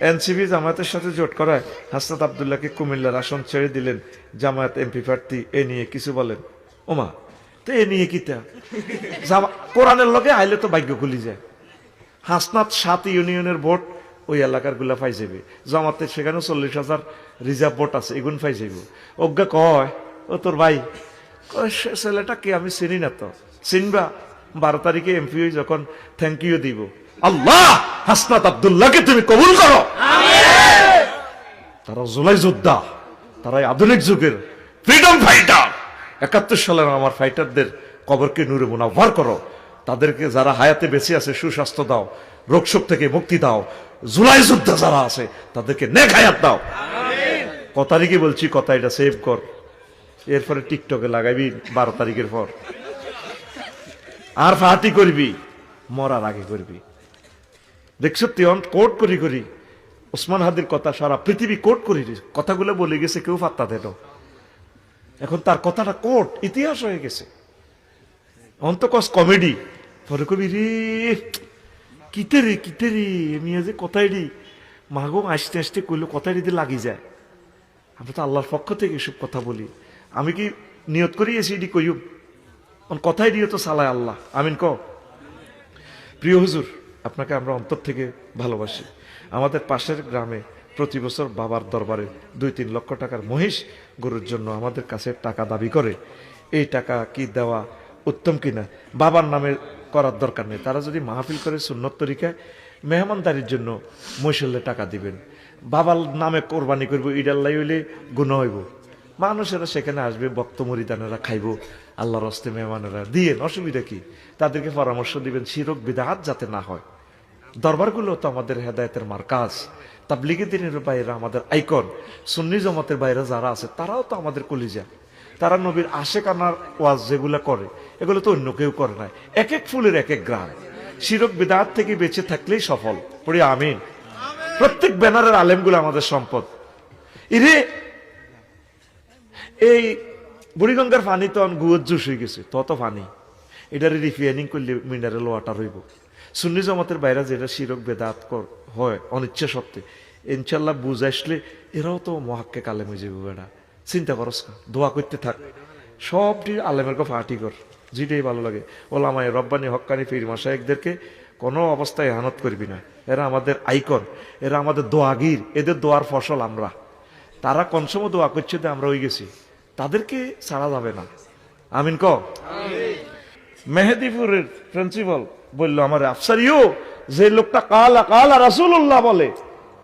NCP জামায়াতের সাথে জোট করায় হাসনাত আব্দুল্লাহকে কুমিল্লার আসন ছেড়ে দিলেন জামায়াত এমপি প্রার্থী। এ নিয়ে কিছু বলেন? ওমা, তো এ নিয়ে কিতা? কোরআনের লগে আইলে তো ভাগ্য খুলি যায়। হাসনাত 7 ইউনিয়নের ভোট ওই এলাকার গুলা পাই যাবে। জামাতের সেখানে 40,000 রিজার্ভ ভোট আছে, এগুন পাই যাইব। অজ্ঞা কয়, ও তোর ভাই কয়, সে ছেলেটা কি আমি চিনি না তো। চিনবা 12 তারিখে এমপি যখন থ্যাংক ইউ দিব, আল্লাহ হাসনাত আব্দুল্লাহকে তুমি কবুল করো। তারা জুলাই যোদ্ধা, তারা আধুনিক যুগের ফ্রিডম ফাইটার। 71 সালের আমার ফাইটারদের কবরকে নূরে মুনাওয়ার করো। তাদেরকে যারা হায়াতে বেঁচে আছে সুস্বাস্থ্য দাও, রোগশোক থেকে মুক্তি দাও। জুলাই যোদ্ধা যারা আছে তাদেরকে নেক হায়াত দাও। কত তারিখে বলছি, কথা এটা সেভ কর, এরপরে টিকটকে লাগাইবি 12 তারিখের পর। আর ফাটি করবি মরার আগে করবি। দেখছো তুই কোট করি করি ওসমান হাদির কথা সারা পৃথিবী কোট করি, কথাগুলো বলে গেছে, কেউ পাত্তা দেন। এখন তার কথাটা কোট ইতিহাস হয়ে গেছে। অন্তকস কমেডি পরে কবি রে কিতে রে মিয়া যে কথাই রি মাগো আসতে আসতে কইলো কথাই দিতে লাগি যায়। আমরা তো আল্লাহর পক্ষ থেকে এসব কথা বলি। আমি কি নিয়ত করি এসি কইব কথাই দিয়ে তো সালায় আল্লাহ। আমিন ক। প্রিয় হুজুর, আপনাকে আমরা অন্তর থেকে ভালোবাসি। আমাদের পাশের গ্রামে প্রতি বছর বাবার দরবারে 2-3 লক্ষ টাকার মহিষ গরুর জন্য আমাদের কাছে টাকা দাবি করে। এই টাকা কি দেওয়া উত্তম কিনা বাবার নামে করার দরকার নেই। তারা যদি মাহফিল করে সুন্নত তরিকায় মেহমানদারির জন্য মহিষলে টাকা দিবেন, বাবার নামে কোরবানি করবো, ইডাল্লাই হইলে গুনাহ হইব। মানুষেরা সেখানে আসবে, বক্ত মরিদানেরা খাইব, আল্লাহর হস্তে মেহমানেরা দিয়েন, অসুবিধা কি? তাদেরকে পরামর্শ দিবেন শিরক বিদআত যাতে না হয়। দরবারগুলো তো আমাদের হেদায়েতের মার্কাজ। তাবলীগের দিনের বাইরে আমাদের আইকন। সুন্নি জামাতের বাইরে যারা আছে তারাও তো আমাদের কলিজা। তারা নবীর আশেকানার ওয়াজ যেগুলো করে এগুলো তো অন্য কেউ করে না। এক এক ফুলের এক এক গ্রাম। শিরক বিদআত থেকে বেঁচে থাকলেই সফল। পড়ি আমিন। প্রত্যেক ব্যানারের আলেমগুলো আমাদের সম্পদ। ইরে এই বুড়িগঙ্গার পানি তো গুয়ত জুস হয়ে গেছে, তত পানি এটারে রিফাইনিং করলে মিনারেল ওয়াটার হইব। সুন্নি জামাতের বাইরে যেটা শিরক বেদাত হয় অনিচ্ছা সত্ত্বে, ইনশাল্লাহ বুঝ আসলে এরাও তো মহাক্কেক আলেম হয়ে যাবে। বেড়া চিন্তা করস না, দোয়া করতে থাক। সবটি আলেমের কে ফাটি কর, যেটাই ভালো লাগে। ওলামায়ে রব্বানি হক্কানি পীর মাশায়েখদেরকে কোনো অবস্থায় ইহানত করবি না। এরা আমাদের আইকন, এরা আমাদের দোয়াগির, এদের দোয়ার ফসল আমরা। তারা কোন সময় দোয়া করছে যে আমরা হয়ে গেছি, তাদেরকে ছাড়া যাবে না। আমিন ক। মেহেদিপুরের প্রিন্সিপাল বললো আমার আফসারিও, যে লোকটা কালা কালা রাসূলুল্লাহ বলে